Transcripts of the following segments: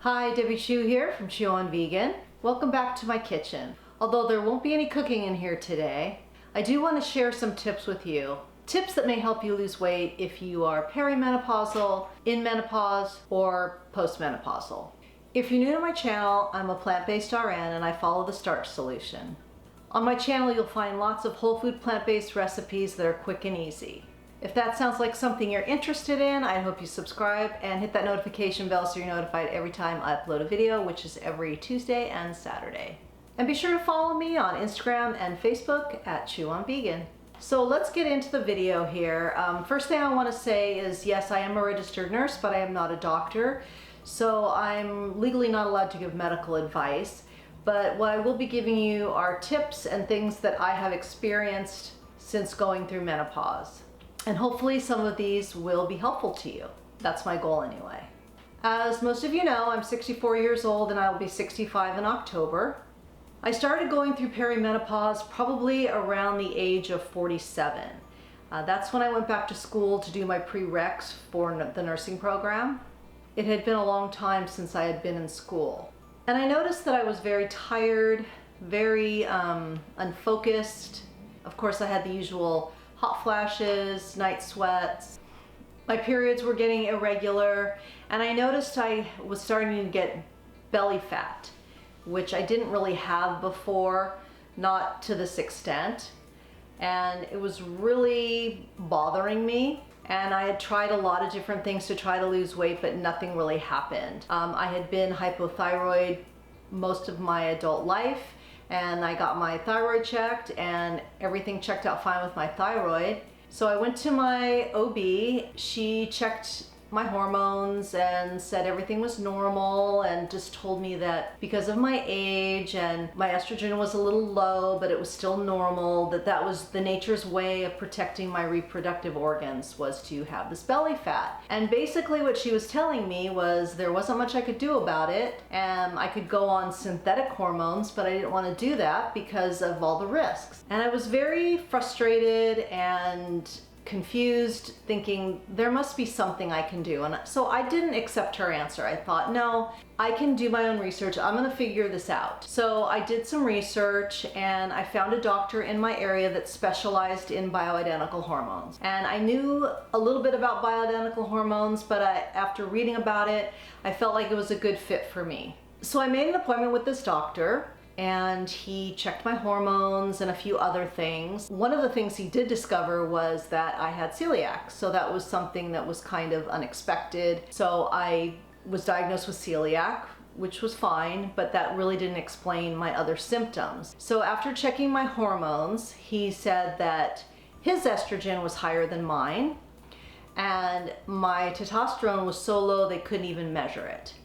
Hi, Debbie Shu here from Shu on Vegan. Welcome back to my kitchen. Although there won't be any cooking in here today, I do want to share some tips with you. Tips that may help you lose weight if you are perimenopausal, in menopause, or postmenopausal. If you're new to my channel, I'm a plant-based RN and I follow the Starch Solution. On my channel, you'll find lots of whole food plant-based recipes that are quick and easy. If that sounds like something you're interested in, I hope you subscribe and hit that notification bell so you're notified every time I upload a video, which is every Tuesday and Saturday. And be sure to follow me on Instagram and Facebook at Shu on Vegan. So let's get into the video here. First thing I want to say is, yes, I am a registered nurse, but I am not a doctor. So I'm legally not allowed to give medical advice. But what I will be giving you are tips and things that I have experienced since going through menopause. And hopefully some of these will be helpful to you. That's my goal anyway. As most of you know, I'm 64 years old and I'll be 65 in October. I started going through perimenopause probably around the age of 47. That's when I went back to school to do my prereqs for the nursing program. It had been a long time since I had been in school. And I noticed that I was very tired, very unfocused. Of course, I had the usual hot flashes, night sweats. My periods were getting irregular, and I noticed I was starting to get belly fat, which I didn't really have before, not to this extent. And it was really bothering me. And I had tried a lot of different things to try to lose weight, but nothing really happened. I had been hypothyroid most of my adult life, and I got my thyroid checked and everything checked out fine with my thyroid. So I went to my OB. She checked my hormones and said everything was normal, and just told me that because of my age and my estrogen was a little low, but it was still normal, that was the nature's way of protecting my reproductive organs, was to have this belly fat. And basically what she was telling me was there wasn't much I could do about it, and I could go on synthetic hormones, but I didn't want to do that because of all the risks. And I was very frustrated and confused, thinking there must be something I can do. And so I didn't accept her answer. I thought, no, I can do my own research. I'm gonna figure this out. So I did some research and I found a doctor in my area that specialized in bioidentical hormones. And I knew a little bit about bioidentical hormones, but after reading about it, I felt like it was a good fit for me. So I made an appointment with this doctor, and he checked my hormones and a few other things. One of the things he did discover was that I had celiac, so that was something that was kind of unexpected. So I was diagnosed with celiac, which was fine, but that really didn't explain my other symptoms. So after checking my hormones, he said that his estrogen was higher than mine, and my testosterone was so low they couldn't even measure it.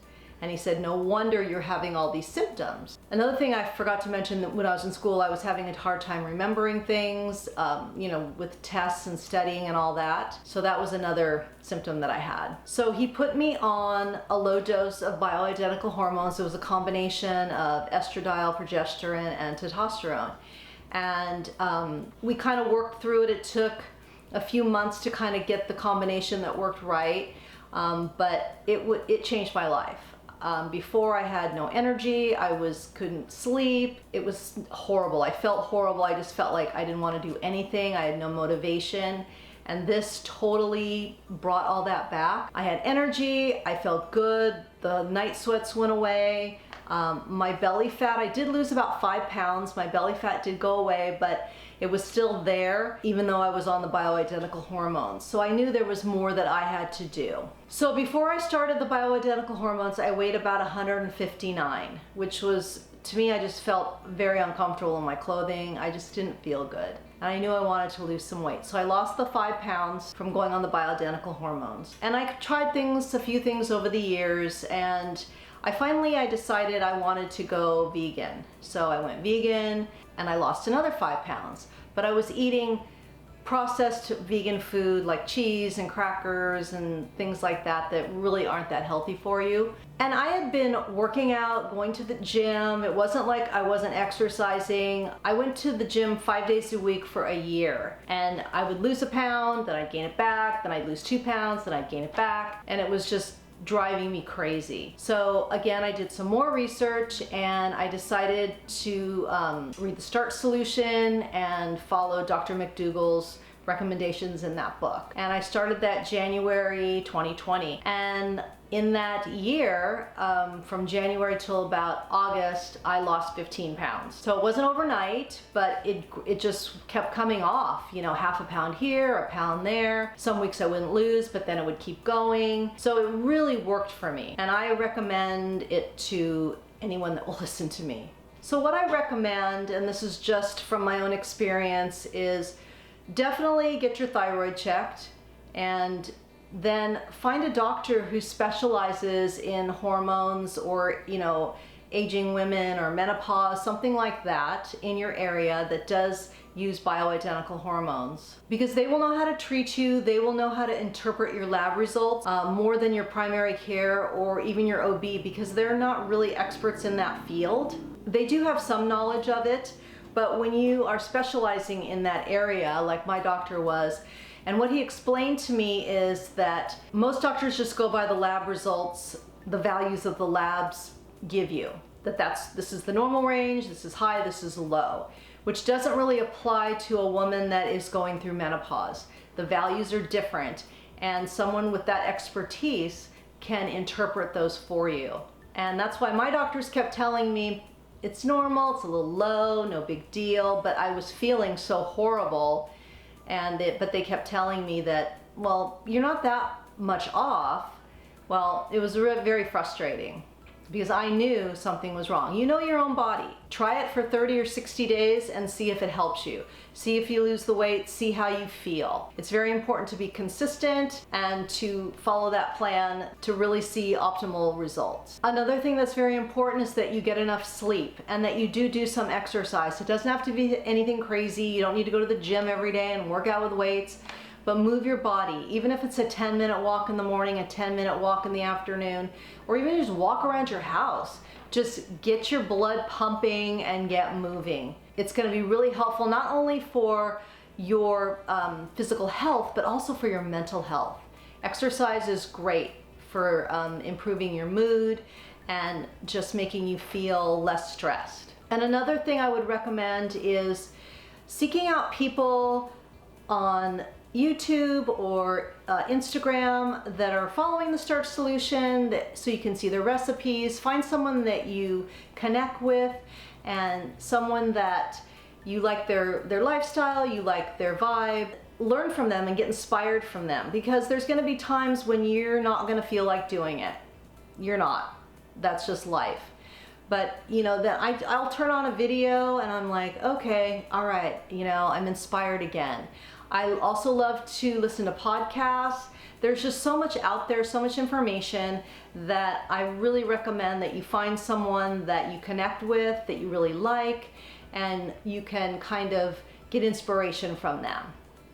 And he said, no wonder you're having all these symptoms. Another thing I forgot to mention, that when I was in school, I was having a hard time remembering things, with tests and studying and all that. So that was another symptom that I had. So he put me on a low dose of bioidentical hormones. It was a combination of estradiol, progesterone, and testosterone. And we kind of worked through it. It took a few months to kind of get the combination that worked right, but it changed my life. Before I had no energy, couldn't sleep. It was horrible. I felt horrible. I just felt like I didn't want to do anything. I had no motivation. And this totally brought all that back. I had energy. I felt good. The night sweats went away. My belly fat, I did lose about 5 pounds. My belly fat did go away, but it was still there even though I was on the bioidentical hormones. So I knew there was more that I had to do. So before I started the bioidentical hormones, I weighed about 159, which was, to me, I just felt very uncomfortable in my clothing. I just didn't feel good. And I knew I wanted to lose some weight. So I lost the 5 pounds from going on the bioidentical hormones. And I tried a few things over the years, and I decided I wanted to go vegan. So I went vegan and I lost another 5 pounds. But I was eating processed vegan food like cheese and crackers and things like that really aren't that healthy for you. And I had been working out, going to the gym. It wasn't like I wasn't exercising. I went to the gym 5 days a week for a year, and I would lose a pound, then I'd gain it back, then I'd lose 2 pounds, then I'd gain it back, and it was just driving me crazy. So again, I did some more research and I decided to read the Starch Solution and follow Dr. McDougall's recommendations in that book. And I started that January 2020. And in that year, from January till about August, I lost 15 pounds. So it wasn't overnight, but it just kept coming off, you know, half a pound here, a pound there. Some weeks I wouldn't lose, but then it would keep going. So it really worked for me. And I recommend it to anyone that will listen to me. So what I recommend, and this is just from my own experience, is definitely get your thyroid checked, and then find a doctor who specializes in hormones or, you know, aging women or menopause, something like that in your area that does use bioidentical hormones, because they will know how to treat you. They will know how to interpret your lab results more than your primary care or even your OB, because they're not really experts in that field. They do have some knowledge of it, but when you are specializing in that area, like my doctor was, and what he explained to me is that most doctors just go by the lab results, the values of the labs give you. This is the normal range, this is high, this is low, which doesn't really apply to a woman that is going through menopause. The values are different, and someone with that expertise can interpret those for you. And that's why my doctors kept telling me, it's normal, it's a little low, no big deal, but I was feeling so horrible. But they kept telling me that, well, you're not that much off. Well, it was very frustrating because I knew something was wrong. You know your own body. Try it for 30 or 60 days and see if it helps you. See if you lose the weight, see how you feel. It's very important to be consistent and to follow that plan to really see optimal results. Another thing that's very important is that you get enough sleep and that you do some exercise. It doesn't have to be anything crazy. You don't need to go to the gym every day and work out with weights, but move your body. Even if it's a 10-minute walk in the morning, a 10-minute walk in the afternoon, or even just walk around your house. Just get your blood pumping and get moving. It's going to be really helpful not only for your physical health, but also for your mental health. Exercise is great for improving your mood and just making you feel less stressed. And another thing I would recommend is seeking out people on YouTube or Instagram that are following the Starch Solution, so you can see their recipes. Find someone that you connect with and someone that you like their lifestyle, you like their vibe. Learn from them and get inspired from them, because there's going to be times when you're not going to feel like doing it. You're not. That's just life. But you know, then I'll turn on a video and I'm like, okay, all right, you know, I'm inspired again. I also love to listen to podcasts. There's just so much out there, so much information, that I really recommend that you find someone that you connect with, that you really like, and you can kind of get inspiration from them.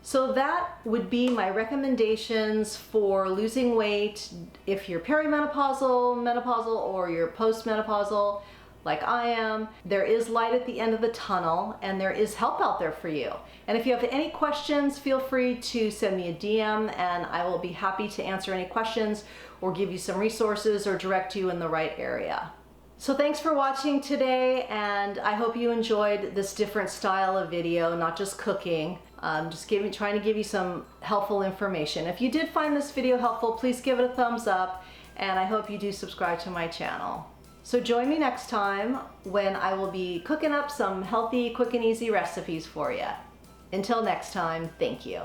So that would be my recommendations for losing weight if you're perimenopausal, menopausal, or you're postmenopausal like I am. There is light at the end of the tunnel and there is help out there for you. And if you have any questions, feel free to send me a DM and I will be happy to answer any questions or give you some resources or direct you in the right area. So thanks for watching today, and I hope you enjoyed this different style of video, not just cooking. Just trying to give you some helpful information. If you did find this video helpful, please give it a thumbs up, and I hope you do subscribe to my channel. So join me next time when I will be cooking up some healthy, quick and easy recipes for you. Until next time, thank you.